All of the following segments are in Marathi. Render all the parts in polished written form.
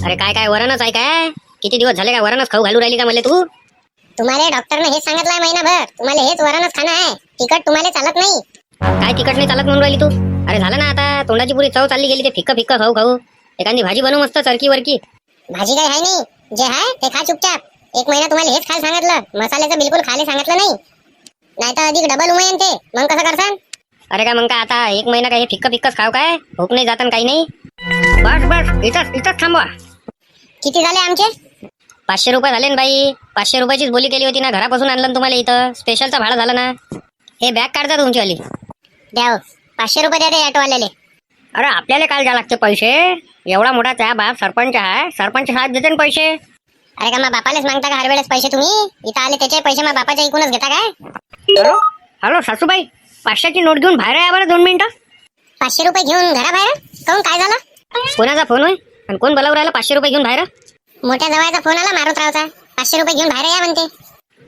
अरे काय काय वरणच आहे काय? किती दिवस झाले काय वरणच खाऊ घालू राहिली का मला तू? तुम्हाला डॉक्टरने हेच सांगितलंय महिनाभर तुम्हाला हेच वरणच खाणं आहे. तिखट तुम्हाला चालत नाही. काय तिखट नाही चालत म्हणून राहिली तू? अरे झालं ना आता, तोंडाची पुरी चव चालली गेली ते फिक्क फिक्क खाऊ खाऊ. एखादी भाजी बनव मस्त चरकी वरकी. भाजी काय आहे नाही, जे आहे ते खा चुपचाप. एक महिना तुम्हाला हेच खायला सांगितलं, मसाल्याचं बिलकुल खायला सांगितलं नाही. नाहीतर अधिक डबल उमयन ते, मग कसं करसान? अरे का मग काय आता एक महिना काय हे फिक्क फिक्कच खाऊ काय? भूक नाही जातं काही नाही. बस बस इथंच थांबवा. किती झाले आमचे? 500 रुपये झाले ना बाई. 500 रुपयाचीच बोली केली होती ना, घरापासून आणलं ना तुम्हाला इथं. स्पेशलचं भाडं झालं ना. हे बॅग काढता तुमची वाली. द्या 500 रुपये द्या ते ऑटोवाल्याले. अरे आपल्याला काय द्या लागते पैसे? एवढा मोठा त्या बाप सरपंच आहे, सरपंच साहेब देते ना पैसे. अरे का मग बापालेच मागता का हर वेळेस पैसे तुम्ही? इथं आले त्याचे पैसे मग बापाच्या इकूनच घेता काय? हॅलो हॅलो सासूबाई, 500ची नोट घेऊन बाहेर या बरं 2 मिनिटं. 500 रुपये घेऊन घराबाहेर? काहून काय झालं? कोणाचा फोन होय आणि कोण बोलावून राहिलं 500 रुपये घेऊन बाहेर? मोठ्या जवळचा फोन आला मारुतरावचा. 500 रुपये घेऊन बाहेर या म्हणते.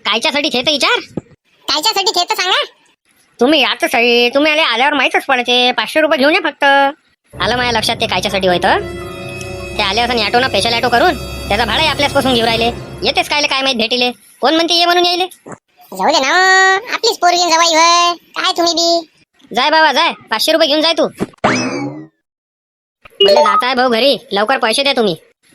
कायच्यासाठी थे तर विचार. कायच्यासाठी ते तर सांगा. तुम्ही याच सही तुम्ही आल्यावर माहीतच पडायचे. 500 रुपये घेऊन या फक्त. आलं माझ्या लक्षात ते कायच्यासाठी होय तर. ते आले असं ऑटो ना, स्पेशल ऑटो करून त्याचा भाडा आपल्याच पासून घेऊन राहिले. येतेच कायले काय माहित भेटीले. कोण म्हणते ये म्हणून यायले? जाऊ दे ना, आपलीच पोरगी जवाई होय. काय तुम्ही बी जाय बाबा जाय, 500 रुपये घेऊन जाय तू. मला जात आहे भाऊ घरी, लवकर पैसे द्या तुम्ही.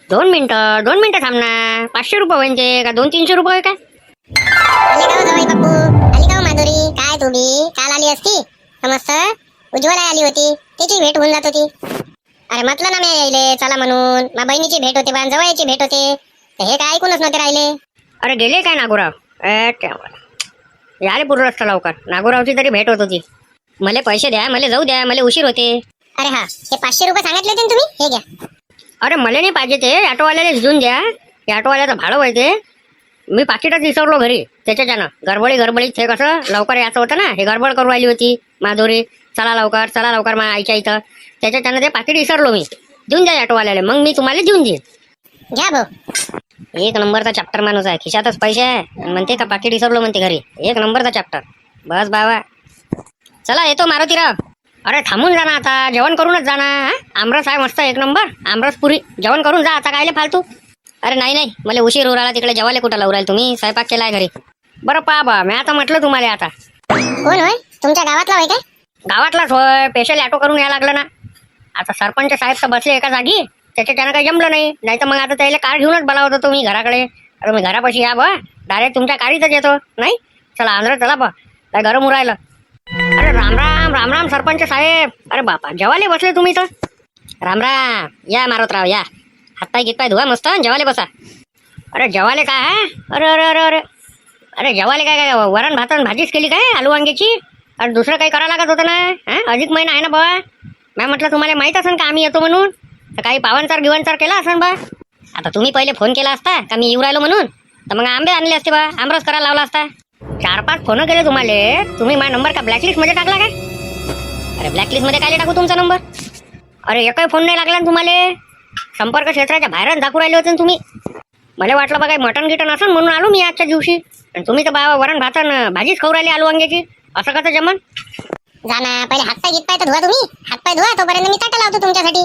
2 मिनिटं थांब ना. 500 रुपये म्हणजे का 200-300 रुपये काय? आले का हो जवाई बापू? आली का हो माधुरी? काय तू बी काल आली असती समजत. उज्ज्वला आली होती, त्याची भेट होऊन जात होती. अरे म्हटलं ना मी यायले चला म्हणून. मा बहिणीची भेट होते, पण जवाईची भेट होते. तर हे काय ऐकूनच नव्हते राहिले. अरे गेले काय नागोराव? याले पूर्ण रस्ता लवकर. नागोरावची तरी भेट होत होती. मला पैसे द्या, मला जाऊ द्या, मला उशीर होते. अरे हा, हे 500 रुपये सांगितले होते ना तुम्ही, हे घ्या. अरे मला नाही पाहिजे ते, ऑटोवाल्याला देऊन द्या. ऑटोवाल्याचं भाडं व्हायचे. मी पाकिटच विसरलो घरी, त्याच्यानं गडबडीत ते कसं लवकर यायचं होतं ना. हे गडबड करू राहिली होती माधुरी. चला लवकर मा आईच्या इथं. त्याच्यानं ते पाकिट विसरलो मी. देऊन द्या ऑटोवाल्याला, मग मी तुम्हाला देऊन देईन. घ्या भाऊ. एक नंबरचा चॅप्टर माणूस आहे. खिशातच पैसे आहे आणि म्हणते का पाकिट विसरलो म्हणते घरी. एक नंबरचा चॅप्टर. बस बाबा चला येतो मारुतीराव. अरे थांबून जा ना आता, जेवण करूनच जा ना. आमरस आहे मस्त एक नंबर, आमरस पुरी. जेवण करून जा आता, कायले फालतू. अरे नाही मला उशीर होऊ राहिला. तिकडे जेवायला कुठं लावू राहील तुम्ही? स्वयंपाक केलाय घरी. बरं बा मी आता म्हटलं तुम्हाला आता. कोण होय? तुमच्या गावातला होय काय? गावातलाच होय. स्पेशल ऑटो करून यायला लागलं ना. आता सरपंच साहेब तर बसले एका जागी, त्याच्यानं काही जमलं नाही तर मग आता त्याला कार घेऊनच बोलावत होतो मी घराकडे. अरे मी घरापाशी या बा, डायरेक्ट तुमच्या कारीतच येतो. नाही चला आंध्र चला बा, काय गरम होऊ राहिलं. अरे राम सरपंच साहेब. अरे बापा जेवायला बसले तुम्ही तर. राम या मारुतराव या. हातपाय गितपाय धुवा मस्त, जेवायला बसा. अरे जेवायला काय आहे? अरे जेवायला काय वरण भात भाजीच केली काय आलू वांग्याची? अरे दुसरं काही करायला लागत होतं ना. अधिक महिना आहे ना बाबा. मी म्हटलं तुम्हाला माहित असेल का आम्ही येतो म्हणून, तर काही गिवणचार केला असेल बा. आता तुम्ही पहिले फोन केला असता का मी येऊ राहिलो म्हणून, तर मग आंबे आणले असते बा, आमरस करायला लावला असता. 4-5 फोन केले तुम्हाला. तुम्ही माझा नंबर का ब्लॅकलिस्ट मध्ये टाकला काय? अरे ब्लॅकलिस्ट मध्ये काय टाकू तुमचा नंबर? अरे एकही फोन नाही लागला ना तुम्हाला. संपर्क क्षेत्राच्या बाहेरच दाखवू राहिले होते तुम्ही. मला वाटलं बघा मटण गिटन असं म्हणून आलो मी आजच्या दिवशी. आणि तुम्ही तर बाबा वरण भातन भाजीच खाऊ राहिली आलू वांग्याची. असं कसं जमन? जा ना, पहिले हातपाय गितपाय तर धुवा तुम्ही. हातपाय धुवा, तोपर्यंत मी ताटं लावतो तुमच्यासाठी.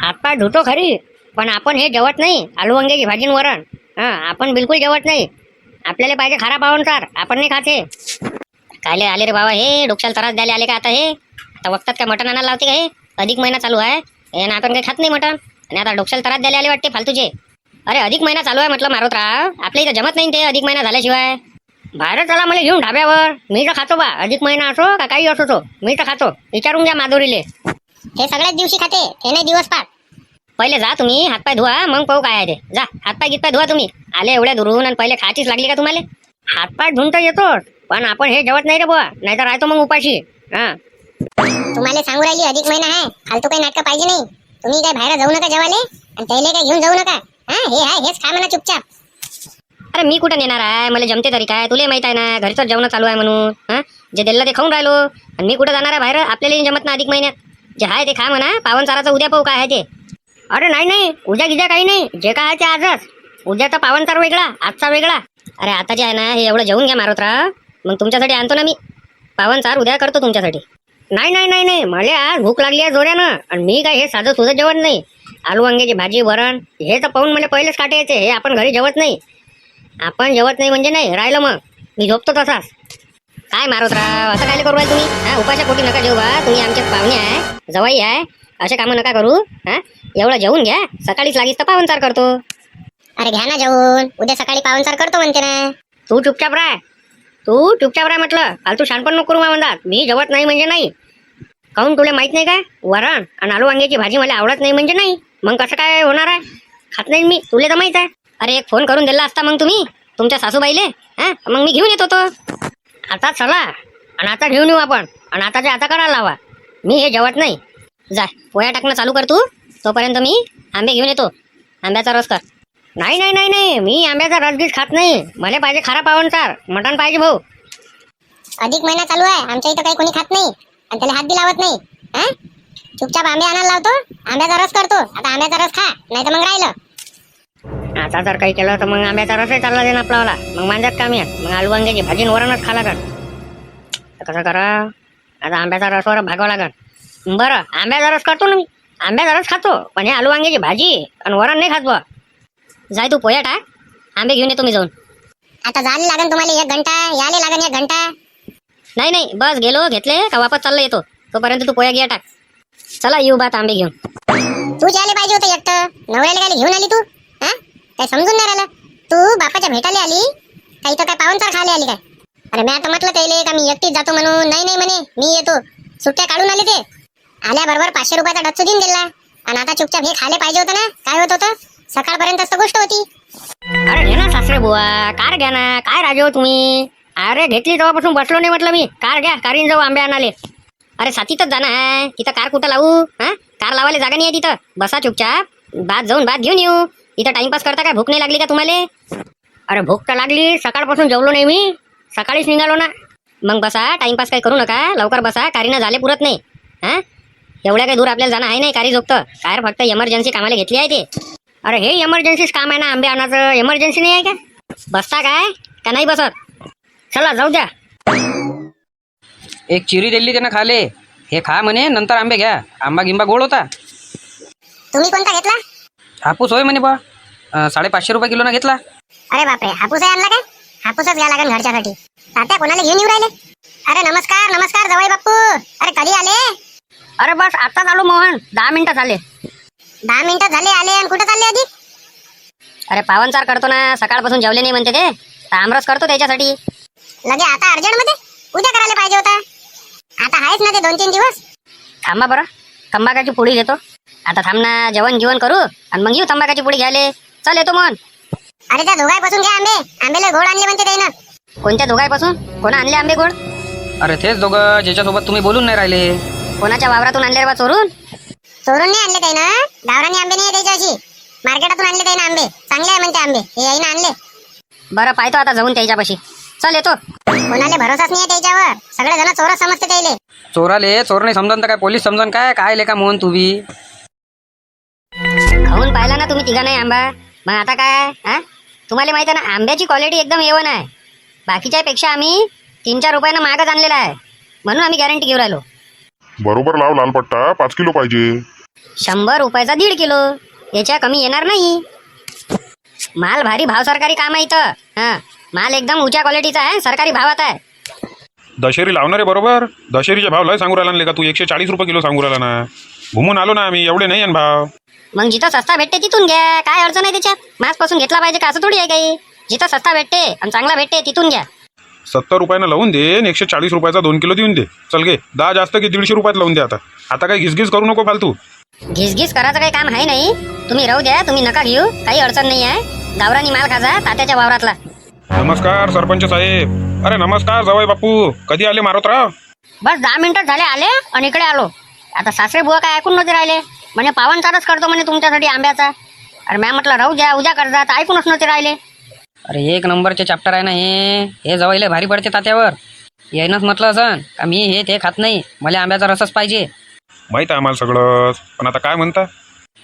हातपाय धुतो खरी, पण आपण हे जेवत नाही आलू वांग्याची भाजी वरण. आपण बिलकुल जेवत नाही. आपल्याला पाहिजे खारा पावनचार, आपण नाही खाते. कायले आले रे बाबा हे, डोक्याला त्रास द्यायला आले का आता हे? आता वक्तात काय मटण आणायला लावते का हे? अधिक महिना चालू आहे हे ना, आपण काही खात नाही मटण आणि आता डोक्याला त्रास द्यायला आले वाटते फालतूचे. अरे अधिक महिना चालू आहे म्हटलं मारुतराव, आपल्या इथं जमत नाही ते अधिक महिना झाल्याशिवाय. बाहेर चला मला घेऊन ढाब्यावर. मी तर खातो बा, अधिक महिना असो का काही असो मी तर खातो. विचारून घ्या माधुरीले. हे सगळ्याच दिवशी खाते, हे नाही दिवस पाठ. पहिले जा तुम्ही हातपाय धुवा, मग पाहू काय आहे ते. जा हातपाय गितपाय धुवा तुम्ही. आले एवढ्या दुरून आणि पहिले खायचीच लागली का तुम्हाला? हातपाय धुवून तर येतो, पण आपण हे जेवत नाही रे बुवा, नाहीतर राहतो मग उपाशी. तुम्हाला सांगू राहिली अधिक महिना आहे, फालतू काही नाटक पाहिजे नाही. तुम्ही काय बाहेर जाऊ नका जेवायला आणि त्याला काय घेऊन जाऊ नका. हे आहे हेच खा म्हणा चुपचाप. अरे मी कुठं नेणार आहे? मला जमते तरी काय? तुला माहित आहे ना घरचं जेवण चालू आहे म्हणून. जे दिलं ते खाऊन राहिलो आणि मी कुठं जाणार आहे बाहेर? आपल्याला जमत ना अधिक महिन्यात. जे आहे ते खा म्हणा. पावनचाराचं उद्या पाहू काय आहे ते. अरे नाही उद्या काही नाही, जे काय आहे ते आजच. उद्याचा पावनचार वेगळा, आजचा वेगळा. अरे आता जे आहे ना हे एवढं जेवून घ्या मारुतराव, मग तुमच्यासाठी आणतो ना मी पावनचार. उद्या करतो तुमच्यासाठी. नाही मला आज भूक लागली आहे जोऱ्यानं. आणि मी काय हे साधं सुधं जेवण नाही, आलू वांग्याची भाजी वरण हे तर पाहून मला पहिलेच काटे यायचे. हे आपण घरी जेवत नाही. आपण जेवत नाही म्हणजे नाही राहिलं, मग मी झोपतो तसाच. काय मारोतराव असं काय करू राहिले तुम्ही? हा, उपाशा पोटी नका जेऊ बा. तुम्ही आमचे पाहुणे आहे, जवाई आहे, असे कामं नका करू. हा, एवढं जेवून घ्या. सकाळीच लागीच तर पाहुणचार करतो. अरे घ्या ना जेवून, उद्या सकाळी पाहुणचार करतो म्हणते ना. तू चुपचाप राह म्हटलं. फालतू शानपण नको करू म्हणतात. मी जेवत नाही म्हणजे नाही. काहून तुला माहित नाही का? वरण आणि आलू वांग्याची भाजी मला आवडत नाही म्हणजे नाही. मग कसं काय होणार आहे? खात नाही मी, तुला तर माहित आहे. अरे एक फोन करून दिला असता मग तुम्ही तुमच्या सासूबाईले, हा, मग मी घेऊन येत होतो. आता चला आणि आता घेऊन येऊ आपण, आणि आताच्या आता करायला लावा. मी हे जेवत नाही. जा पोया टाकणं चालू कर तू. तोपर्यंत मी आंबे घेऊन येतो. आंब्याचा रस कर. नाही नाही नाही नाही, मी आंब्याचा रसगीस खात नाही. मला पाहिजे खारा पाहुणचार, मटण पाहिजे भाऊ. अधिक महिना चालू आहे, आमच्या इथं काही कोणी खात नाही आणि त्याला हात बी लावत नाही. हा, चुपचाप आंबे आणायला लावतो, आंब्याचा रस करतो. आता आंब्याचा रस खा, नाही तर मग राहिलं. आता जर काही केलं तर मग आंब्याचा रसही चालला दे ना आपल्याला. मग माझ्यात कामी आहे. मग आलू वांग्याची भाजी वरणच खा लागल. कसं करा, आता आंब्याचा रसवर भागावं लागल. बरं, आंब्याचा रस करतो ना मी. आंब्याचा रस खातो, पण हे आलू वांग्याची भाजी आणि वरण नाही खात बा. जाय तू पोया टाक, आंबे घेऊन येतो मी जाऊन. आता जायला लागन तुम्हाला 1 घंटा, यायला लागन 1 घंटा. नाही नाही, बस गेलो घेतले का वापस चाललो येतो. तोपर्यंत तू पोया गिया टाक. चला येऊ बात आंबे घेऊन. तू यायला पाहिजे होतं एकटं. नवऱ्याला काय घेऊन आली तू? हा, काय समजून नाही राहिलं. तू बापाच्या भेटायला आली का इथं काय पाहुणचार खायला आली काय? अरे मी आता म्हटलं त्याले का मी एकटीच जातो म्हणून. नाही नाही म्हणे, मी येतो. सुट्ट्या काढून आले ते. आल्याबरोबर 500 रुपयाचा डच्चू देऊन दिला. आणि आता चुपचाप हे खायला पाहिजे होतं ना. काय होत होतं? सकाळपर्यंतच तर गोष्ट होती. अरे घे ना सासरे बुवा, कार घ्या ना. काय राजे हो तुम्ही? अरे घेतली तेव्हापासून बसलो नाही म्हटलं मी. कार घ्या, कारीन जाऊ आंबे आणाले. अरे साथीतच जाणं आहे. तिथं कार कुठं लावू? हा, कार लावायला जागा नाही आहे तिथं. बसा चुपचाप, भात जाऊन भात घेऊन येऊ. इथं टाइमपास करता काय? भूक नाही लागली का तुम्हाला? अरे भूक तर लागली, सकाळपासून जेवलो नाही मी. सकाळीच निघालो ना. मग बसा, टाइमपास काही करू नका. लवकर बसा, कारीनं झाले पुरत नाही. हा, एवढ्या काही दूर आपल्याला जाणं आहे नाही कारी झोपतं. काय फक्त इमर्जन्सी कामाला घेतली आहे ते. अरे हे इमर्जन्सीच काम आहे ना, आंबे आणायचं. इमर्जन्सी नाही आहे का? बसता काय का नाही बसत? चला जाऊ द्या. एक चिरी दिली त्यानं खाले. हे खा म्हणे, नंतर आंबे घ्या. आंबा गिंबा गोड होता. तुम्ही कोणता घेतला? हापूस होय म्हणे बा. 550 रुपये किलो ना घेतला. अरे बापरे, हापूस आहे आणला काय? हापूसच घ्या लागेल घरच्यासाठी. तात्या कोणाला घेऊन येऊ राहिले? अरे नमस्कार नमस्कार जवाई बापू. अरे कधी आले? अरे बस आताच आलो मोहन, 10 मिनिटं झाले. 10 मिनिटं झाले आले आणि कुठं चालले आधी? अरे पावनचार करतो ना, सकाळपासून जेवले नाही म्हणते ते. तर आमरस करतो त्याच्यासाठी. लगे आता अर्जंट मध्ये? उद्या करायला पाहिजे होता. आता आहेच ना ते 2-3 दिवस. थांबा बरं, तंबाखाची पुडी घेतो. आता थांब ना, जेवण जीवन करू आणि मग येऊ तंबाखाची पुडी घ्यायले. चल येतो मोहन. अरे त्या दोघांपासून घ्या आंबे. आंबेला गोड आणले म्हणते त्यानं. कोणत्या दोघांपासून? कोणा आणले आंबे गोड? अरे तेच दोघं ज्याच्यासोबत तुम्ही बोलून नाही राहिले. कोणाच्या वावरातून आणले रे बा चोरून? चोरून नाही आणले त्यानं. गावरानी आंबे नाही आहे त्याच्याशी. मार्केटातून आणले त्यानं आंबे. चांगले आहे म्हणते आंबे. हे याईनं आणले. बरं पाहतो आता जाऊन त्याच्यापाशी. चल येतो. कोणाला भरोसाच नाही आहे त्याच्यावर. सगळे जण चोरच समजते त्याले. चोराले चोर नाही समजन तर काय पोलीस समजन काय? काय लेका मोहन तू बी. खाऊन पाहिला ना तुम्ही तिघा नाही आंबा. मग आता काय? हा, तुम्हाला माहिती आहे ना आंब्याची क्वालिटी एकदम A1 आहे. बाकीच्या पेक्षा आम्ही 3-4 रुपयानं महागच आणलेला आहे. म्हणून आम्ही गॅरंटी घेऊन राहिलो. बरोबर लाव लालपट्टा. 5 किलो पाहिजे. 100 रुपयाचा 1.5 किलो. याच्या कमी येणार नाही. माल भारी भाव सरकारी काम आहे इथं. हा, माल एकदम उच्च क्वालिटीचा आहे, सरकारी भावात आहे. दशेरी लावणार आहे बरोबर. दशेरीचे भाव लय सांगू राहिला ना लेका तू. 140 रुपये किलो सांगू राहिला ना. घुमून आलो ना आम्ही, एवढे नाही आहे भाव. मग जिथं सस्ता भेटते तिथून घ्या. काय अडचण आहे त्याच्यात? मासपासून घेतला पाहिजे का असं थोडी आहे काही. जिथं सस्ता भेटते आणि चांगला भेटते तिथून घ्या. 70 रुपयानं लावून दे. 140 रुपयाचा 2 किलो देऊन दे. चल घे. 10 जास्त की 150 रुपयात लावून दे. आता काही घिसघिस करू नको फालतू. घिसघिस करायचं काही काम आहे नाही. तुम्ही राहू द्या, तुम्ही नका घेऊ. काही अडचण नाही आहे. गावरानी माल खाजा तात्याच्या वावरातला. नमस्कार सरपंच साहेब. अरे नमस्कार जवाई बापू. कधी आले मारोतराव? बस 10 मिनिटं झाले आले आणि इकडे आलो. आता सासरे बुवा काय ऐकून नव्हते राहिले. म्हणजे पावनचारच करतो म्हणे तुमच्यासाठी आंब्याचा. अरे मॅम म्हटलं राहू द्या, उद्या करजा. तर ऐकूनच नव्हते राहिले. अरे 1 नंबरचे चॅप्टर आहे ना हे जवायला भारी पडते तात्यावर. यायनंच म्हटलं असं का मी हे ते खात नाही, मला आंब्याचा रसच पाहिजे. माहित आहे आम्हाला सगळं. पण आता काय म्हणता?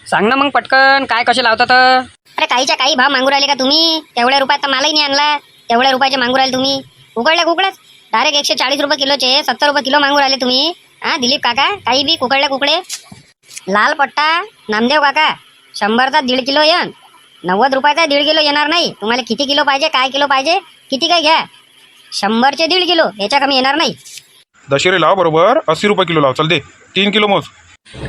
सांग ना मग पटकन, काय कसे लावतात? अरे काहीच्या काही भाव मागू राहिले का तुम्ही? तेवढ्या रुपयात तर मालही नाही आणला. तेवढ्या रुपयाचे मागू राहिले तुम्ही. उकळल्या कुकड्याच डायरेक्ट 140 रुपये किलोचे 70 रुपये किलो मागू राहिले तुम्ही. हा दिलीप काका, काही बी कुकडले कुकडे. लाल पट्टा नामदेव काका, 100चा 1.5 किलो येन. 90 रुपयाचा 1.5 किलो येणार नाही. तुम्हाला किती किलो पाहिजे, काय किलो पाहिजे, किती काय घ्या. 100चे 1.5 किलो, याच्या कमी येणार नाही. दशेरी लाव बरोबर 80 रुपये किलो लाव. चल दे 3 किलो मोज.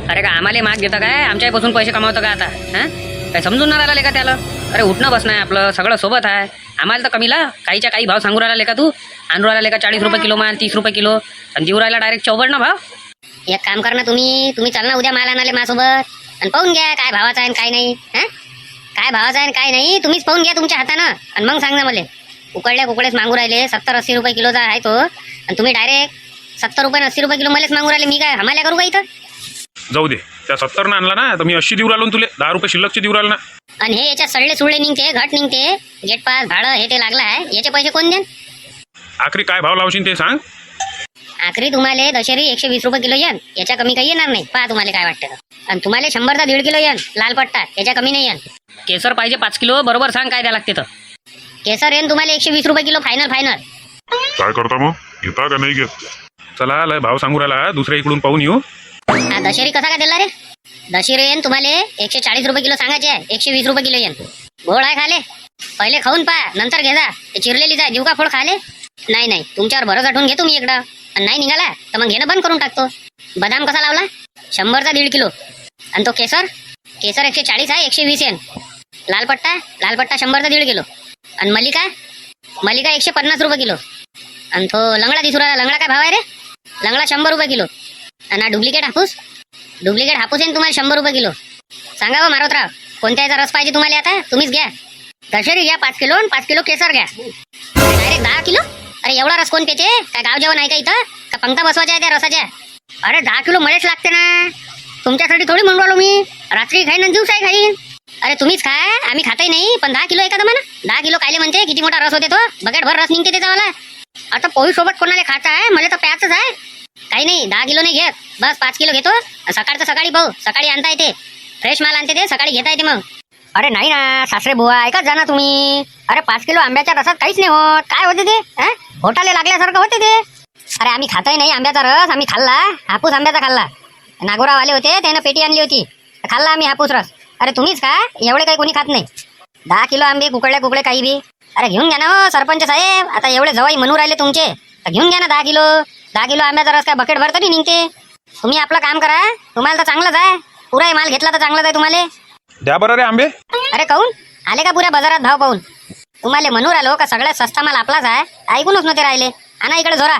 अरे का आम्हाला माग घेतं काय, आमच्यापासून पैसे कमावतं का आता? हां, काय समजून नाही राहिलं का त्याला? अरे उठणं बसणं आहे आपलं, सगळं सोबत आहे. आम्हाला तर कमीला काहीच्या काही भाव सांगू राहिला का तू? आणू राहिला का 40 रुपये किलो माल, 30 रुपये किलो, आणि देऊ राहिला डायरेक्ट 54 ना भाव. एक काम करा ना, तुम्ही चाल ना उद्या माल आणाले माझ्यासोबत आणि पाहून घ्या काय भावाचा आहे आणि काय नाही. काय भावाचा आहे आणि काय नाही तुम्हीच पाहून घ्या तुमच्या हातानं, आणि मग सांग ना मला. उकडल्या कुकडेच मागू राहिले 70-80 रुपये किलोचा आहे तो, आणि तुम्ही डायरेक्ट 70 रुपये 80 रुपये किलो मलाच मागू राहिले. मी काय हमाल्या करू का इथं? जाऊ दे, त्या 70 न आणला ना तर मी 80 देऊ राहिलो ना तुले. 10 रुपये शिल्लकचे देऊ राहिलो ना. आणि हे याच्यात सडले सुडले निघते, घट निघते, गेट पास भाडं हे ते लागलं आहे, याचे पैसे कोण देन? आखरी काय भाव लावशील ते सांग. आखरी तुम्हाला दशेरी 120 रुपये किलो येन, याच्या कमी काही येणार नाही. पहा तुम्हाला काय वाटतं. आणि तुम्हाला 100चा 1.5 किलो येन लाल पट्टा, याच्या कमी नाही येन. केसर पाहिजे 5 किलो, बरोबर सांग काय द्या लागते तर. केसर येन तुम्हाला 120 रुपये किलो फायनल. काय करता मग, घेता का नाही घेत? चला लय भाव सांगू राहिला, दुसऱ्या इकडून पाहून येऊ. हा दशेरी कसा काय दिला रे? दशेरी येन तुम्हाला 140 रुपये किलो सांगायचे आहे, 120 रुपये किलो येन. गोड आहे खाले, पहिले खाऊन पहा नंतर घे जा. चिरलेली जा जीव का फोड खाले. नाही तुमच्यावर भरोसा ठेवून घेतो मी इकडं, आणि नाही निघाला तर मग घेणं बंद करून टाकतो. बदाम कसा लावला? 100चा 1.5 किलो. आणि तो केसर 140 आहे, 120 येन. लाल पट्टा 100चा 1.5 किलो. आणि मलिका 150 रुपये किलो. आणि तो लंगडा दिसू राहिला, लंगडा काय भाव आहे रे? लंगडा 100 रुपये किलो. आणि हा डुप्लिकेट हापूस येईन तुम्हाला 100 रुपये किलो. सांगा बा मारोतराव, कोणत्या याचा रस पाहिजे तुम्हाला? आता तुम्हीच घ्या. दशेरी घ्या 5 किलो, आणि 5 किलो केसर घ्या. Direct 10 kilo? अरे एवढा रस कोण पेचे? काय गाव जेवण आहे का इथं? का पंक्ता बसवायच्या आहे त्या रसाच्या? अरे 10 किलो मलाच लागते ना, तुमच्यासाठी थोडी म्हणून राहिलो मी. रात्री खाईन आणि दिवसाही खाईन. अरे तुम्हीच खा, आम्ही खातही नाही. पण 10 किलो एखादा म्हणा. 10 किलो कायले म्हणते? किती मोठा रस होते तो, बकेट भर रस निघते त्याचावाला. आता पोळी सोबत कोणाला खाता आहे? मला तर प्याचंच आहे. काही नाही, 10 किलो नाही घेत, बस 5 किलो घेतो. सकाळचं सकाळी पाहू, सकाळी आणता येते, फ्रेश माल आणते ते, सकाळी घेता येते मग. अरे नाही ना सासरे बुवा, ऐकत जा ना तुम्ही. अरे 5 किलो आंब्याच्या रसात काहीच नाही होत. काय होते ते? घोटाले लागल्यासारखं होते ते. अरे आम्ही खातही नाही आंब्याचा रस, आम्ही खाल्ला हापूस आंब्याचा खाल्ला. नागोराव आले होते, त्यानं पेटी आणली होती, खाल्ला आम्ही हापूस रस. अरे तुम्हीच खा, एवढे काही कोणी खात नाही. 10 किलो आंबे कुकडे काही बी. अरे घेऊन घ्या ना हो सरपंच साहेब, आता एवढे जवाई म्हणू राहिले तुमचे, तर घेऊन घ्या ना 10 किलो. 10 किलो आंब्याचा रस काय बकेट भर तरी निघते. तुम्ही आपलं काम करा, तुम्हाला तर चांगलंच आहे. पुरा माल घेतला तर चांगलंच आहे तुम्हाला. द्या बरं रे आंबे. अरे काऊन आले का पुऱ्या बाजारात भाव पाहून? तुम्हाला म्हणू राहिलो का सगळ्यात सस्ता माल आपलाच आहे, ऐकूनच नव्हते राहिले. आणा इकडे जोरा.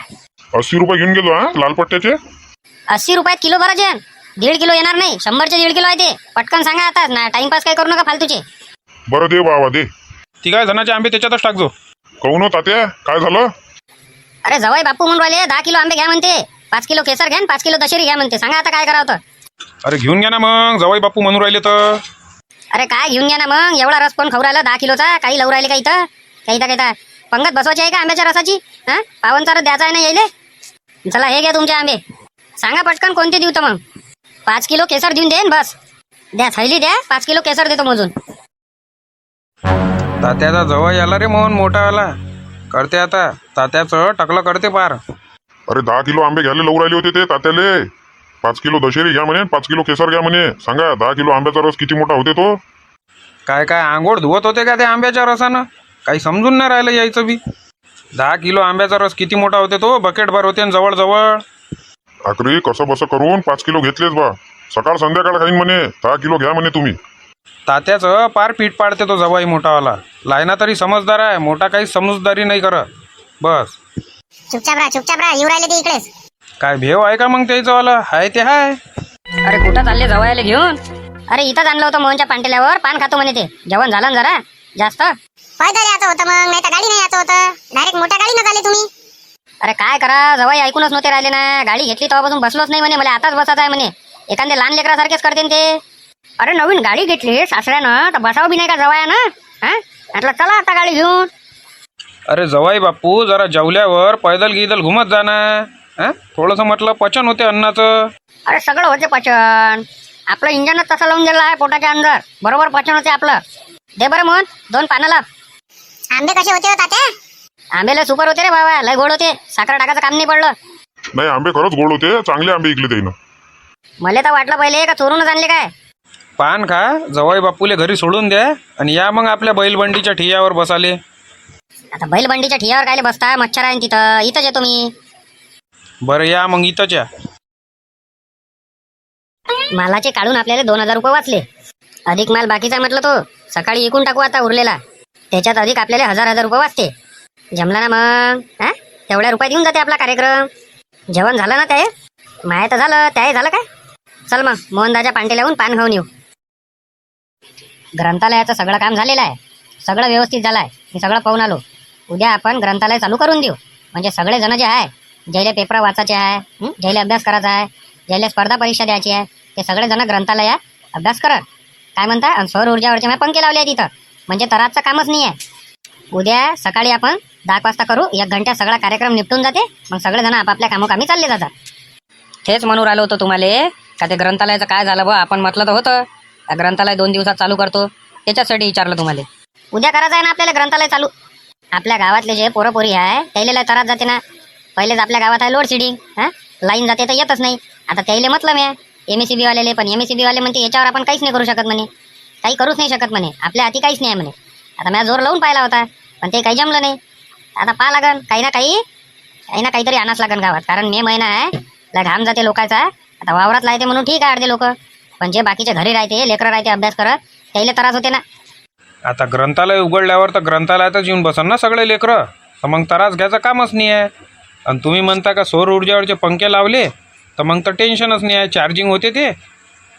80 रुपये घेऊन गेलो हा लाल पट्ट्याचे. 80 रुपयात किलो भरायचे. 1.5 किलो येणार नाही, 100चे 1.5 किलो आहे ते. पटकन सांगा आता ना, टाइमपास काय करू नका फालतूचे. बरं दे बाबा दे. तिघा जणाचे आंबे त्याच्यातच टाकजो. कहून तात्या काय झालं? अरे जवाई बापू म्हणून राहिले 10 किलो आंबे घ्या म्हणते, 5 किलो केसर घ्या, 5 किलो दशेरी घ्या म्हणते. सांगा आता काय करावं तर. अरे घेऊन घ्या ना मग, जवाई बापू म्हणून राहिले तर. अरे काय घेऊन घ्या ना मग, एवढा रस कोण खाऊ राहिला 10 किलोचा? काही लावू राहिले का इथं? काही पंगत बसवायची आहे का आंब्याच्या रसाची? पावनचा रस द्यायचा आहे ना यायले. चला हे घ्या तुमचे आंबे. सांगा पटकन कोणते देऊ तर मग. 5 किलो केसर देऊन देन बस. द्या थैली द्या, 5 किलो केसर देतो मोजून. तात्याचा जवळ आला रे मोहन मोठावाला. करते आता तात्याचं टकलं करते पार. अरे 10 किलो आंबे घ्यायला लावून राहिले होते ते तात्याले. 5 किलो दशेरी घ्या म्हणे, 5 किलो केसर घ्या म्हणे. सांगा 10 किलो आंब्याचा रस किती मोठा होते तो? काय आंघोळ धुवत होते का ते आंब्याच्या रसानं? काही समजून नाही राहिलं यायचं बी. 10 किलो आंब्याचा रस किती मोठा होते तो, बकेट भर होते जवळ. आखरी कसं बसं करून 5 किलो घेतलेच बा. सकाळ संध्याकाळ खाईन म्हणे. 10 किलो घ्या म्हणे तुम्ही. तात्याचं पार पीठ पाडते तो जवाई मोठावाला. लायना तरी समजदार आहे, मोठा काही समजदारी नाही करत. बस चुपचाप राहा येऊ राहिले ते इकडेच. काय भेव आहे का मग त्याचं वाला? हाय ते हाय. अरे कुठं चालले जवायला घेऊन? अरे इथंच आणलं होतं मोहनच्या पांटेल्यावर, पान खातो म्हणे ते. जेवण झालं ना जरा जास्त. पैदल यायचं होतं मग, नाही तर गाडी नाही यायचं होतं. डायरेक्ट मोठ्या गाडीनं आले तुम्ही. अरे काय करा, जवाई ऐकूनच नव्हते राहिले ना. गाडी घेतली तेव्हापासून बसलोच नाही म्हणे, मला आताच बसायचं आहे म्हणे. एखाद्या लहान लेकरासारखेच करते ते. अरे नवीन गाडी घेतली सासऱ्यानं, तर बसावं बी नाही का जवायानं? म्हटलं चला आता गाडी घेऊन. अरे जवाई बापू जरा जेवल्यावर पैदल गिदल घुमत जाणं. थोडंसं म्हटलं पचन होते अन्नाचं. अरे सगळं होते पचन, आपलं इंजनच तसं लावून दिलं आहे पोटाच्या अंदर, बरोबर पचन होते आपलं. दे बरं मोहन 2 पानं लाव. आंबे कसे होते हो तात्या? आंबेला सुपर होते रे बाबा, लय गोड होते. साखर टाकायचं काम नाही पडलं. नाही आंबे खरंच गोड होते, चांगले आंबे इकले त्यानं. मला तर वाटलं पहिले का चोरूनच आणले काय. पान खा, जवाई बापूले घरी सोडून द्या आणि या मग आपल्या बैलबंडीच्या ठियावर बसाले. आता बैलबंडीच्या ठियावर कायले बसता, मच्छर आहे न तिथं, इथंच येतो मी. बरं या मग इथंच या. मालाचे काढून आपल्याला 2000 रुपये वाचले. अधिक माल बाकीचा म्हटलं तो सकाळी विकून टाकू आता उरलेला. त्याच्यात अधिक आपल्याला 1000 रुपये वाचते. जमला ना मग? हा, तेवढ्या रुपयात येऊन जाते आपला कार्यक्रम. जेवण झालं ना ते? माया तर झालं, त्याही झालं काय? चल मग मोहनदाच्या पांटे लावून पान खाऊन येऊ. ग्रंथालयाचं सगळं काम झालेलं आहे, सगळं व्यवस्थित झालं आहे. मी सगळं पाहून आलो. उद्या आपण ग्रंथालय चालू करून देऊ. म्हणजे सगळे जण जे आहे, ज्याला पेपर वाचायचे आहे, ज्याला अभ्यास करायचा आहे, ज्याला स्पर्धा परीक्षा द्यायची आहे, ते सगळे जण ग्रंथालयात अभ्यास करत. काय म्हणता? आणि सौर ऊर्जावरचे मी पंखे लावले आहे तिथं, म्हणजे तराचं कामच नाही आहे. उद्या सकाळी आपण 10 वाजता करू. 1 घंट्यात सगळा कार्यक्रम निपटून जाते. मग सगळेजण आपापल्या कामोकामी चालले जातात. तेच म्हणून राहिलो होतो तुम्हाला का ते ग्रंथालयाचं काय झालं बा. आपण म्हटलं तर होतं ग्रंथालय 2 दिवसात चालू करतो, त्याच्यासाठी विचारलं तुम्हाला. उद्या करायचं आहे ना आपल्याला ग्रंथालय चालू. आपल्या गावातले जे पोरपोरी आहे त्याला त्रास जाते ना. पहिलेच आपल्या गावात आहे लोड शेडिंग. लाईन जाते तर येतच नाही. आता त्याला म्हटलं मी MSCB वालेले, पण MSCB वाले म्हणते याच्यावर आपण काहीच नाही करू शकत म्हणे, काही करूच नाही शकत म्हणे, आपल्या हाती काहीच नाही आहे म्हणे. आता मी जोर लावून पाहिला होता, पण ते काही जमलं नाही. आता पाहा लागन काही ना काहीतरी आणाच लागन गावात. कारण मे महिना आहे, ला घाम जाते लोकांचा. आता वावरात लायते म्हणून ठीक आहे अर्धे लोक, पण जे बाकीचे घरी राहते, लेकरं राहते अभ्यास करत, त्याला त्रास होते ना. आता ग्रंथालय उघडल्यावर तर ग्रंथालयातच येऊन बसन ना सगळे लेकरं. तर मग त्रास घ्यायचं कामच नाही आहे. आणि तुम्ही म्हणता का सौर ऊर्जावरचे पंखे लावले तर मग तर टेन्शनच नाही आहे. चार्जिंग होते ते,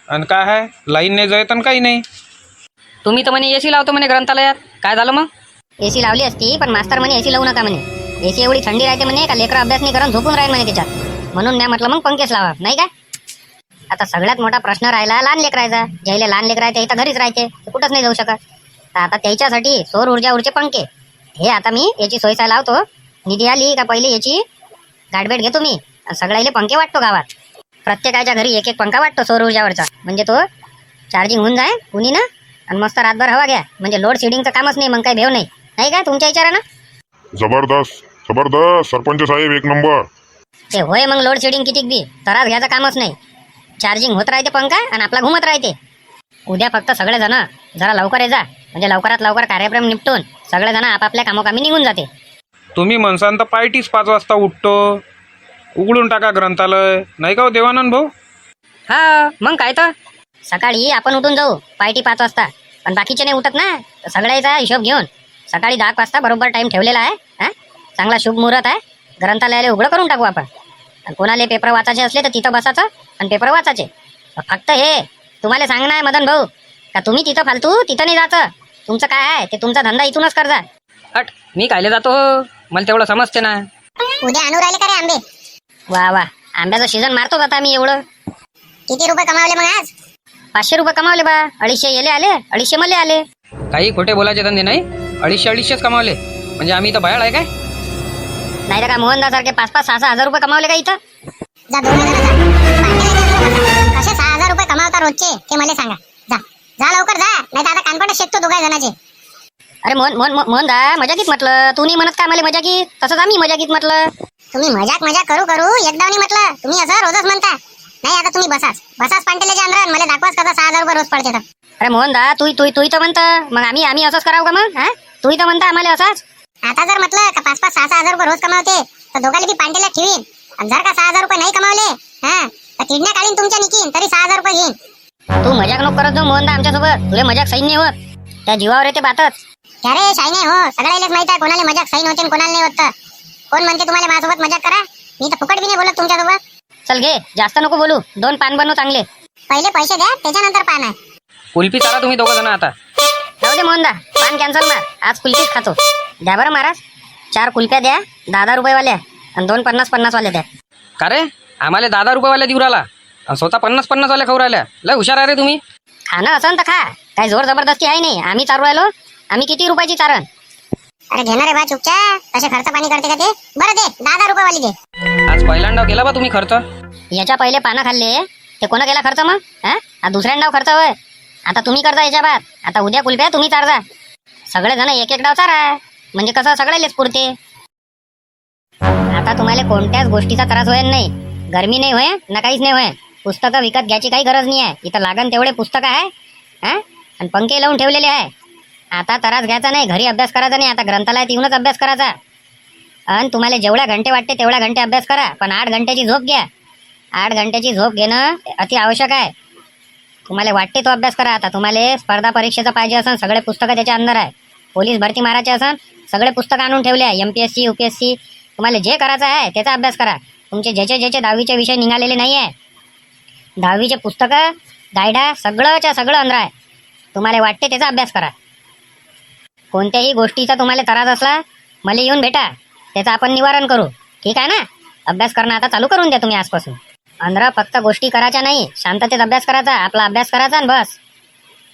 आणि काय आहे लाईन नाही जायत आणि काही नाही. तुम्ही तर म्हणे AC लावतो म्हणे ग्रंथालयात, काय झालं मग? AC लावली असती, पण मास्तर म्हणे AC लावू नका म्हणे. AC एवढी थंडी राहते म्हणे का लेकरं अभ्यास नाही करत झोपून राहील म्हणे त्याच्यात. म्हणून मी म्हटलं मग पंखेच लावा, नाही काय. आता सगळ्यात मोठा प्रश्न राहिला लहान लेकरायचा. ज्याला लहान लेकर आहे ते इथं घरीच राहते, ते कुठंच नाही जाऊ शकत. तर आता त्याच्यासाठी सौर ऊर्जावरचे पंखे हे आता मी याची सोयीचा लावतो. निधी आली का पहिले याची गाठभेट घेतो मी, सगळ्याले पंखे वाटतो गावात. प्रत्येकाच्या घरी 1-1 पंखा वाटतो सौर ऊर्जावरचा. म्हणजे तो चार्जिंग होऊन जाय कुणी ना, आणि मस्त रातभर हवा घ्या. म्हणजे लोड शेडिंगचं कामच नाही, मग काही भेव नाही, नाही काय तुमच्या विचारानं? जबरदस्त जबरदस्त सरपंच साहेब, 1 नंबर. ते होय, मग लोड शेडिंग कितीक बी त्रास घ्यायचं कामच नाही. चार्जिंग होत राहते पंखा आणि आपला घुमत राहते. उद्या फक्त सगळेजण जरा लवकर ये जा, म्हणजे लवकरात लवकर कार्यक्रम निपटून सगळेजण आपापल्या कामोकामी निघून जाते. तुम्ही म्हणसान तर पायटीच 5 वाजता उठतो. उघडून टाका ग्रंथालय, नाही का हो देवानंद भाऊ? हा मग काय तर. सकाळी आपण उठून जाऊ पायटी 5 वाजता, पण बाकीचे नाही उठत ना. तर सगळ्याचा हिशोब घेऊन सकाळी 10 वाजता बरोबर टाइम ठेवलेला आहे. चांगला शुभ मुहूर्त आहे, ग्रंथालयाला उघडं करून टाकू आपण. आणि कोणाला पेपर वाचायचे असले तर तिथं बसायचं आणि पेपर वाचायचे. फक्त हे तुम्हाला सांगणं आहे मदन भाऊ, का तुम्ही तिथं फालतू तिथं नाही जायचं. तुमचं काय आहे ते तुमचा धंदा इथूनच करजा. हट, मी कायले जातो, मला तेवढं समजते ना. उद्या आणू राहिले का रे आंबे? वा वा, आंब्याचं सीझन मारतोच आता मी. एवढं किती रुपये कमावले मग आज? 500 रुपये कमावले बा. 250 येले आले, 250 मले आले. काही खोटे बोलायचे धंदे नाही. 250-250च कमावले म्हणजे आम्ही इथं भयाळ आहे काय? नाही तर का मोहनदासारखे 5-5, 6-6 हजार रुपये कमावले का इथं? जा 2000 जा. कसे 6000 रुपये कमावता रोजचे ते मला सांगा. जा जा लवकर जा, नाही तर आता कानपडत शेकतो दोघा जणांचे. अरे मोहनदा, मजाकीत म्हटलं. तू नाही म्हणत का मला मजाकीत? तसंच आम्ही मजाकीत म्हटलं. तुम्ही मजाक करू एकदा नाही म्हटलं. तुम्ही असं रोजच म्हणता. नाही आता तुम्ही बसाच पांटेल्याच्या अंदर मला दाखवाच कसा 6000 रुपये रोज पडते तर. अरे मोहनदा, तू तर म्हणतं, मग आम्ही असंच करावं का मग? तू तर म्हणता आम्हाला असंच. आता जर म्हटलं का 5-5, 6-6 रुपये रोज कमावते तर दोघांना बी पांटेल्या ठेवीन. आणि जर का 6000 रुपये नाही कमावले तर किडण्या काढीन तुमच्या निकीन, तरी 6000 रुपये घेईन. तू मजाक नको करत जाऊ मोहनदा आमच्यासोबत. तुला मजाक सैन नाही होत, त्या जीवावर येते बातच. अरे शाई नाही हो, सगळ्यालाच माहित आहे कोणाला मजाक सैन होते आणि कोणाला नाही होत. कोण म्हणते तुम्हाला माझ्यासोबत मजाक करा? मी तर फुकट बी नाही बोलत तुमच्यासोबत. चल घे, जास्त नको बोलू. 2 पान बनव चांगले. पहिले पैसे द्या, त्याच्यानंतर पान आहे. कुल्फी चाला तुम्ही 2 जण आता. जाऊ दे मोहनदा, पान कॅन्सल मार. आज कुल्फीच खातो. द्या बरं महाराज, 4 कुल्फ्या द्या 10-10 रुपयेवाल्या, आणि 2 50-50 वाल्या द्या. का रे, आम्हाला 10-10 रुपयेवाल्या देऊ राहिला आणि स्वतः 50-50 वाल्या खाऊ राहिल्या. लय हुशार आहे रे तुम्ही. खाणं असं तर खा, काही जोर जबरदस्ती आहे नाही. आम्ही चालू राहिलो. आम्ही किती रुपयाची चारण? अरे घेणार आहे बा चुपच्या, कसे खर्च पाणी करते का ते? बरं दे 10-10 रुपयेवाली दे. आज पहिल्यांदा केला बा तुम्ही खर्च. याच्या पहिले पानं खाल्ले ते कोणा केला खर्च मग? दुसऱ्या डाव खर्च होय. आता तुम्ही करता याच्या बाद. आता उद्या कुल्फ्या तुम्ही चारजा. सगळेजण 1-1 डाव चारा, म्हणजे कसं सगळ्यालेच पुरते. आता तुम्हाला कोणत्याच गोष्टीचा त्रास होईल नाही. गरमी नाही होय ना, काहीच नाही होय. पुस्तकं विकत घ्यायची काही गरज नाही आहे. इथं लागन तेवढे पुस्तकं आहे हां आणि पंखे लावून ठेवलेले आहे. आता त्रास घ्यायचा नाही, घरी अभ्यास करायचा नाही, आता ग्रंथालयात येऊनच अभ्यास करायचा. आणि तुम्हाला जेवढ्या घंटे वाटते तेवढ्या घंटे अभ्यास करा, पण 8 घंट्याची झोप घ्या. 8 घंट्याची झोप घेणं अति आवश्यक आहे. तुम्हाला वाटते तो अभ्यास करा. आता तुम्हाला स्पर्धा परीक्षेचं पाहिजे असन, सगळे पुस्तकं त्याच्या अंदर आहे. पोलीस भरती मारायचे असन, सगळे पुस्तकं आणून ठेवले आहे. MPSC UPSC तुम्हाला जे करायचं आहे त्याचा अभ्यास करा. तुमचे ज्याचे 10वीचे विषय निघालेले नाही आहे, 10वीचे पुस्तकं गायडा सगळंच्या सगळं अंदर आहे. तुम्हाला वाटते त्याचा अभ्यास करा. कोणत्याही गोष्टीचा तुम्हाला त्रास असला मला येऊन भेटा, त्याचं आपण निवारण करू. ठीक आहे ना? अभ्यास करणं आता चालू करून द्या तुम्ही आजपासून. अंदर फक्त गोष्टी करायच्या नाही, शांततेत अभ्यास करायचा, आपला अभ्यास करायचा आणि बस.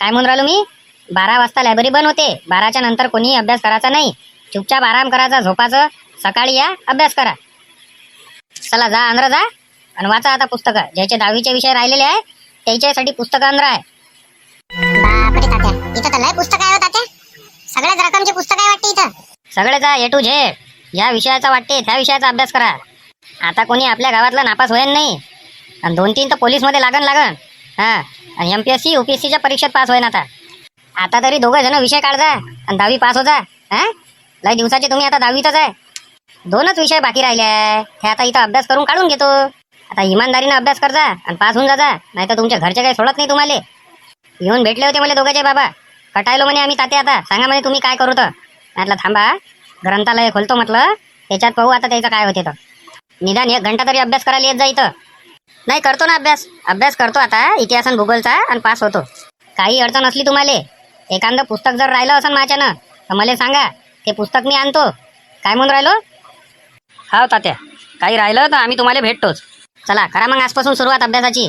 काय म्हणून राहिलो मी? 12 वाजता लायब्ररी बंद होते. 12च्या नंतर कोणीही अभ्यास करायचा नाही. चुपचाप आराम करायचा, झोपाचं. सकाळी या, अभ्यास करा. चला जा, अंदर जा आणि वाचा आता पुस्तकं. ज्याचे 10वीचे विषय राहिलेले आहे त्याच्यासाठी पुस्तकं अंदर आहे. बापरे तात्या, इथं तर लय पुस्तक आहे हो तात्या. सगळ्याच रकमचे पुस्तक आहे वाटते इथं. सगळे जा A to Z. या विषयाचा वाटते त्या विषयाचा अभ्यास करा. आता कोणी आपल्या गावातला नापास होईल नाही, आणि 2-3 तर पोलीसमध्ये लागन. हां, आणि MPSC UPSCच्या परीक्षेत पास होईन. आता तरी 2 जण विषय काढजा आणि 10वी पास हो जा. हां, लय दिवसाचे तुम्ही आता 10वीतच आहे. 2च विषय बाकी राहिले आहे, हे आता इथं अभ्यास करून काढून घेतो. आता इमानदारीनं अभ्यास करजा आणि पास होऊन जा. नाही तर तुमच्या घरचे काही सोडत नाही तुम्हाला. येऊन भेटले होते मला दोघांचे बाबा, कटायलो म्हणे आम्ही तात्या, आता सांगा म्हणे तुम्ही काय करू तर. म्हटलं थांबा, ग्रंथालय खोलतो म्हटलं, त्याच्यात पाहू आता त्याचं काय होते तर. निदान 1 घंटा तरी अभ्यास करायला येत जा इथं. नाही करतो ना अभ्यास करतो आता इतिहास आणि भूगोलचा आणि पास होतो. काही अडचण असली तुम्हाला, एखादं पुस्तक जर राहिलं असेल माझ्यानं तर मला सांगा, ते पुस्तक मी आणतो. काय म्हणून राहिलो? हा तात्या, काही राहिलं तर आम्ही तुम्हाला भेटतोच. चला करा मग आजपासून सुरुवात अभ्यासाची.